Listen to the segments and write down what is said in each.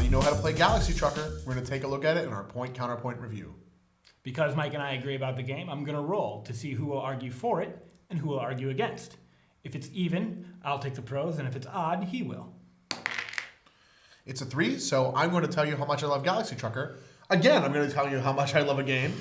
you know how to play Galaxy Trucker. We're going to take a look at it in our point-counterpoint review. Because Mike and I agree about the game, I'm going to roll to see who will argue for it and who will argue against. If it's even, I'll take the pros, and if it's odd, he will. It's a 3, so I'm going to tell you how much I love Galaxy Trucker. Again, I'm going to tell you how much I love a game.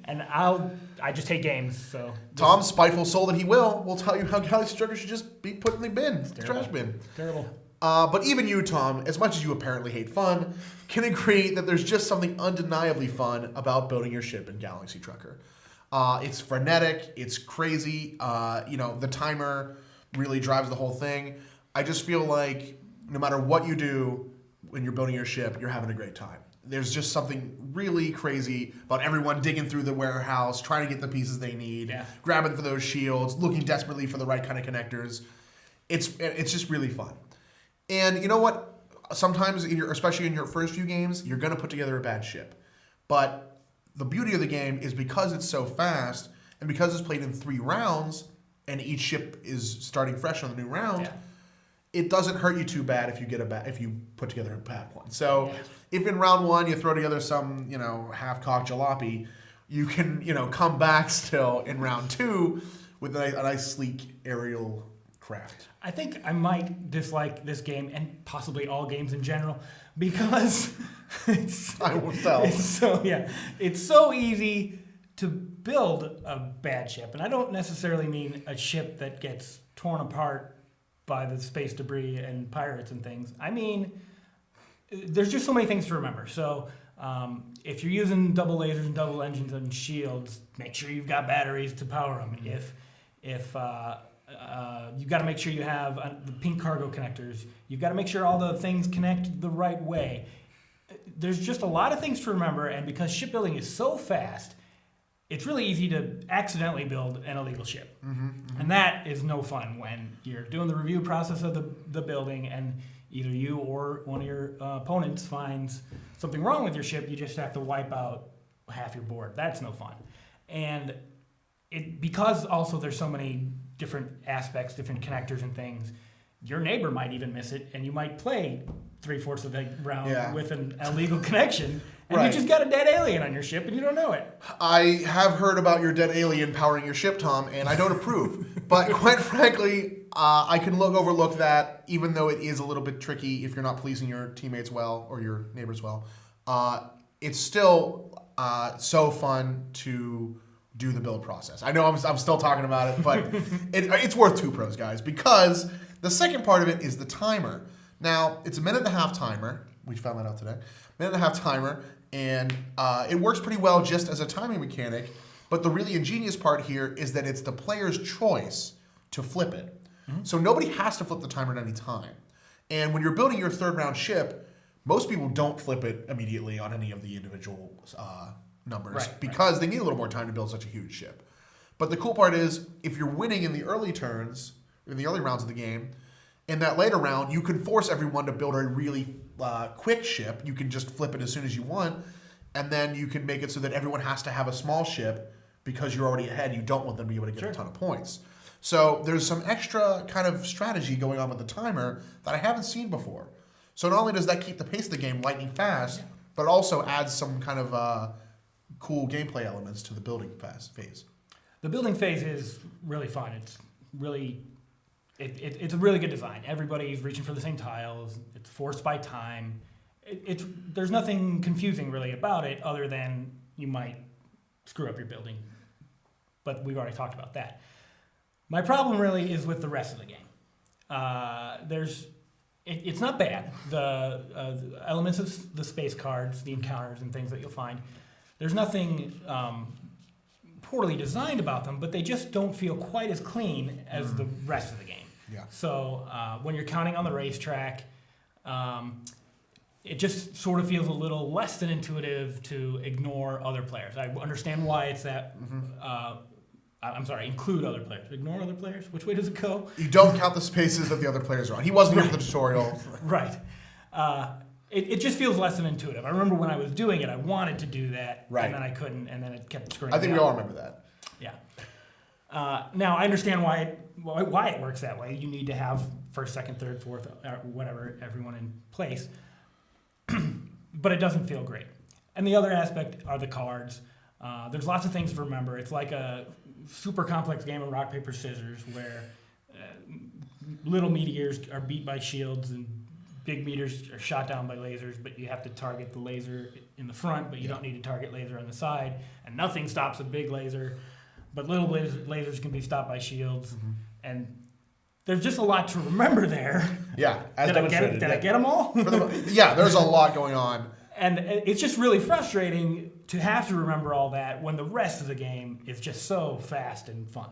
And I just hate games, so... Tom, spiteful soul that he will tell you how Galaxy Trucker should just be put in the bin, the trash bin. Terrible. But even you, Tom, as much as you apparently hate fun, can agree that there's just something undeniably fun about building your ship in Galaxy Trucker. It's frenetic, it's crazy, the timer really drives the whole thing. I just feel like no matter what you do when you're building your ship, you're having a great time. There's just something really crazy about everyone digging through the warehouse, trying to get the pieces they need, grabbing for those shields, looking desperately for the right kind of connectors. It's just really fun. And you know what? Sometimes, especially in your first few games, you're going to put together a bad ship. But the beauty of the game is because it's so fast and because it's played in 3 rounds and each ship is starting fresh on the new round, it doesn't hurt you too bad if you put together a bad one. So if in round 1 you throw together some, half-cocked jalopy, you can, come back still in round 2 with a nice sleek aerial craft. I think I might dislike this game and possibly all games in general because I will tell. It's so easy to build a bad ship, and I don't necessarily mean a ship that gets torn apart by the space debris and pirates and things. I mean, there's just so many things to remember. So if you're using double lasers and double engines and shields, make sure you've got batteries to power them. If you've got to make sure you have the pink cargo connectors. You've got to make sure all the things connect the right way. There's just a lot of things to remember, and because shipbuilding is so fast, it's really easy to accidentally build an illegal ship. And that is no fun when you're doing the review process of the building and either you or one of your opponents finds something wrong with your ship. You just have to wipe out half your board. That's no fun. And because also there's so many different aspects, different connectors and things, your neighbor might even miss it, and you might play 3/4 of the round with an illegal connection, and you just got a dead alien on your ship, and you don't know it. I have heard about your dead alien powering your ship, Tom, and I don't approve. But quite frankly, I can overlook that, even though it is a little bit tricky if you're not pleasing your teammates well or your neighbors well. It's still so fun to do the build process. I know I'm still talking about it, but it's worth 2 pros, guys, because the second part of it is the timer. Now, it's a 1.5-minute timer. We found that out today. 1.5-minute timer, and it works pretty well just as a timing mechanic, but the really ingenious part here is that it's the player's choice to flip it. So nobody has to flip the timer at any time. And when you're building your 3rd round ship, most people don't flip it immediately on any of the individual numbers because they need a little more time to build such a huge ship. But the cool part is, if you're winning in the early turns, in the early rounds of the game, in that later round, you can force everyone to build a really quick ship. You can just flip it as soon as you want, and then you can make it so that everyone has to have a small ship because you're already ahead. You don't want them to be able to get a ton of points. So there's some extra kind of strategy going on with the timer that I haven't seen before. So not only does that keep the pace of the game lightning fast, but it also adds some kind of cool gameplay elements to the building phase. The building phase is really fun. It's really, it's a really good design. Everybody's reaching for the same tiles. It's forced by time. There's nothing confusing really about it other than you might screw up your building. But we've already talked about that. My problem really is with the rest of the game. It's not bad. The elements of the space cards, the encounters and things that you'll find, there's nothing poorly designed about them, but they just don't feel quite as clean as the rest of the game. Yeah. So when you're counting on the racetrack, it just sort of feels a little less than intuitive to ignore other players. I understand why it's that. I'm sorry, include other players. Ignore other players? Which way does it go? You don't count the spaces that the other players are on. He wasn't here for the tutorial. Right. It just feels less than intuitive. I remember when I was doing it, I wanted to do that, and then I couldn't, and then it kept screwing me up. I think we all remember that. Yeah. Now, I understand why it works that way. You need to have first, second, third, fourth, whatever, everyone in place. but it doesn't feel great. And the other aspect are the cards. There's lots of things to remember. It's like a super complex game of rock, paper, scissors where little meteors are beat by shields and big meteors are shot down by lasers, but you have to target the laser in the front, but you don't need to target laser on the side. And nothing stops a big laser, but little lasers can be stopped by shields. And there's just a lot to remember there. Yeah. Did I get them all? Yeah, there's a lot going on. And it's just really frustrating to have to remember all that when the rest of the game is just so fast and fun.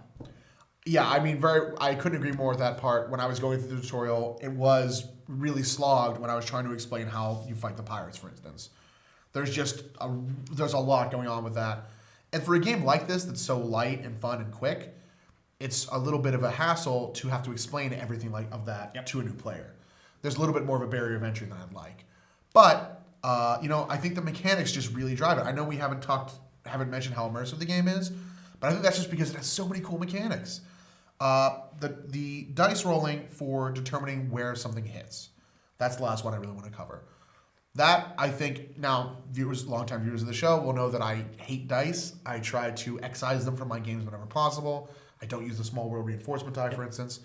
Yeah, I mean, I couldn't agree more with that part. When I was going through the tutorial, it was really slogged when I was trying to explain how you fight the pirates, for instance. There's a lot going on with that. And for a game like this that's so light and fun and quick, it's a little bit of a hassle to have to explain everything of that to a new player. There's a little bit more of a barrier of entry than I'd like. But, I think the mechanics just really drive it. I know we haven't mentioned how immersive the game is, but I think that's just because it has so many cool mechanics. The dice rolling for determining where something hits. That's the last one I really want to cover. That, I think, now, longtime viewers of the show will know that I hate dice. I try to excise them from my games whenever possible. I don't use the small world reinforcement die, for instance.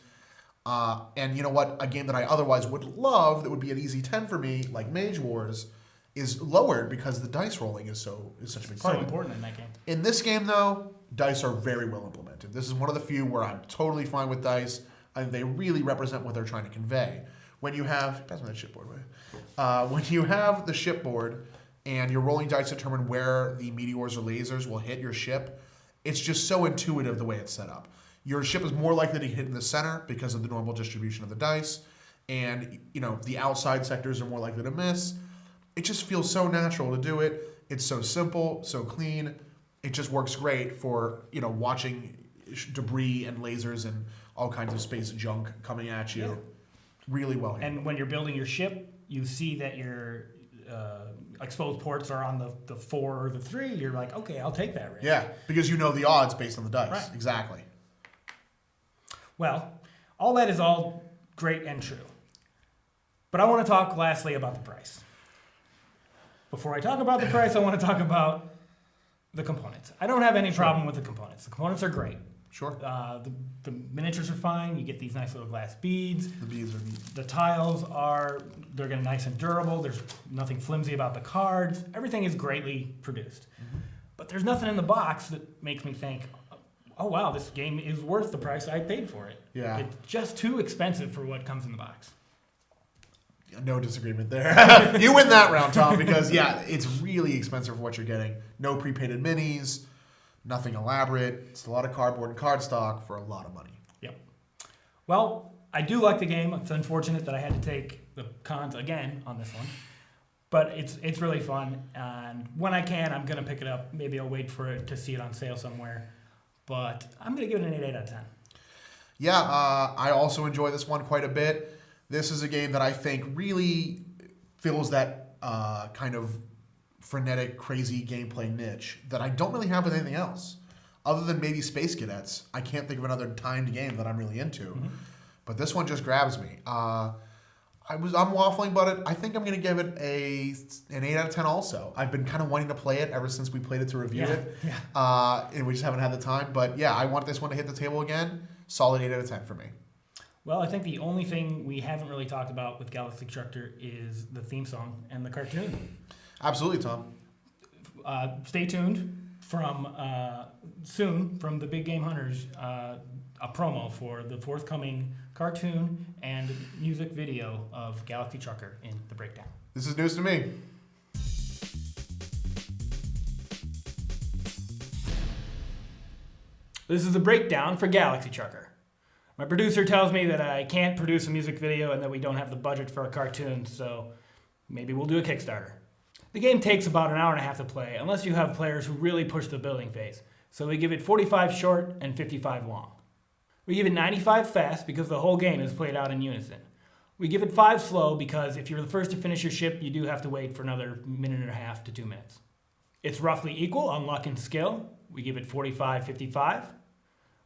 And you know what? A game that I otherwise would love, that would be an easy 10 for me, like Mage Wars, is lowered because the dice rolling is such a big part. So important in that game. In this game, though, dice are very well implemented. This is one of the few where I'm totally fine with dice. And they really represent what they're trying to convey. When you have, pass me that shipboard, right? When you have the shipboard and you're rolling dice to determine where the meteors or lasers will hit your ship, it's just so intuitive the way it's set up. Your ship is more likely to hit in the center because of the normal distribution of the dice, and the outside sectors are more likely to miss. It just feels so natural to do it. It's so simple, so clean. It just works great for watching debris and lasers and all kinds of space junk coming at you. Yeah. Really well handled. And when you're building your ship, you see that your exposed ports are on the 4 or the 3. You're like, okay, I'll take that risk. Yeah, because you know the odds based on the dice. Right. Exactly. Well, all that is all great and true. But I want to talk lastly about the price. Before I talk about the price, I want to talk about the components. I don't have any problem with the components. The components are great. Sure. The miniatures are fine. You get these nice little glass beads. The beads are neat. The tiles they're getting nice and durable. There's nothing flimsy about the cards. Everything is greatly produced. Mm-hmm. But there's nothing in the box that makes me think, oh wow, this game is worth the price I paid for it. Yeah. It's just too expensive for what comes in the box. No disagreement there. You win that round, Tom, because it's really expensive for what you're getting. No pre-painted minis, nothing elaborate. It's a lot of cardboard and cardstock for a lot of money. Yep. Well, I do like the game. It's unfortunate that I had to take the cons again on this one. But it's really fun. And when I can, I'm going to pick it up. Maybe I'll wait for it to see it on sale somewhere. But I'm going to give it an 8 out of 10. Yeah, I also enjoy this one quite a bit. This is a game that I think really fills that kind of frenetic, crazy gameplay niche that I don't really have with anything else. Other than maybe Space Cadets, I can't think of another timed game that I'm really into. Mm-hmm. But this one just grabs me. I'm waffling about it. I think I'm going to give it an 8 out of 10 also. I've been kind of wanting to play it ever since we played it to review it. Yeah. And we just haven't had the time. But yeah, I want this one to hit the table again. Solid 8 out of 10 for me. Well, I think the only thing we haven't really talked about with Galaxy Trucker is the theme song and the cartoon. Absolutely, Tom. Stay tuned soon from the Big Game Hunters, a promo for the forthcoming cartoon and music video of Galaxy Trucker in the Breakdown. This is news to me. This is the Breakdown for Galaxy Trucker. My producer tells me that I can't produce a music video and that we don't have the budget for a cartoon, so maybe we'll do a Kickstarter. The game takes about an hour and a half to play, unless you have players who really push the building phase, so we give it 45 short and 55 long. We give it 95 fast because the whole game is played out in unison. We give it 5 slow because if you're the first to finish your ship, you do have to wait for another minute and a half to 2 minutes. It's roughly equal on luck and skill. We give it 45-55.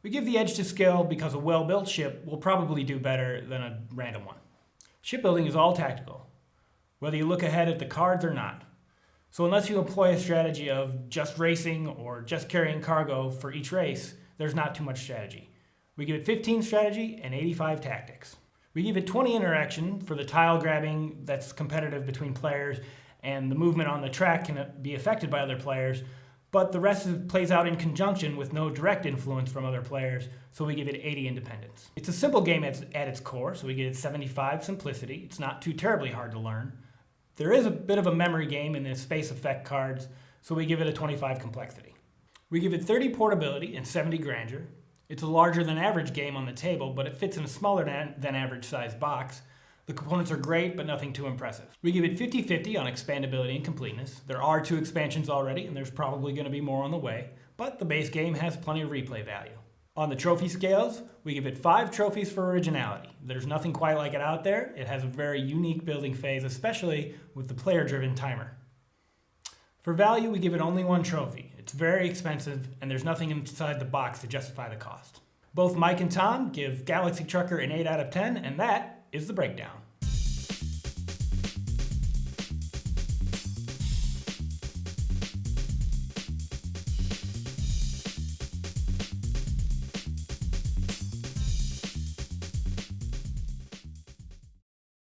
We give the edge to skill because a well-built ship will probably do better than a random one. Shipbuilding is all tactical. whether you look ahead at the cards or not. So unless you employ a strategy of just racing or just carrying cargo for each race, there's not too much strategy. We give it 15 strategy and 85 tactics. We give it 20 interaction for the tile grabbing that's competitive between players, and the movement on the track can be affected by other players, but the rest plays out in conjunction with no direct influence from other players, so we give it 80 independence. It's a simple game at its core, so we give it 75 simplicity. It's not too terribly hard to learn. There is a bit of a memory game in the space effect cards, so we give it a 25 complexity. We give it 30 portability and 70 grandeur. It's a larger than average game on the table, but it fits in a smaller than average sized box. The components are great, but nothing too impressive. We give it 50-50 on expandability and completeness. There are 2 expansions already, and there's probably going to be more on the way, but the base game has plenty of replay value. On the trophy scales, we give it 5 trophies for originality. There's nothing quite like it out there. It has a very unique building phase, especially with the player-driven timer. For value, we give it only 1 trophy. It's very expensive, and there's nothing inside the box to justify the cost. Both Mike and Tom give Galaxy Trucker an 8 out of 10, and that is the breakdown.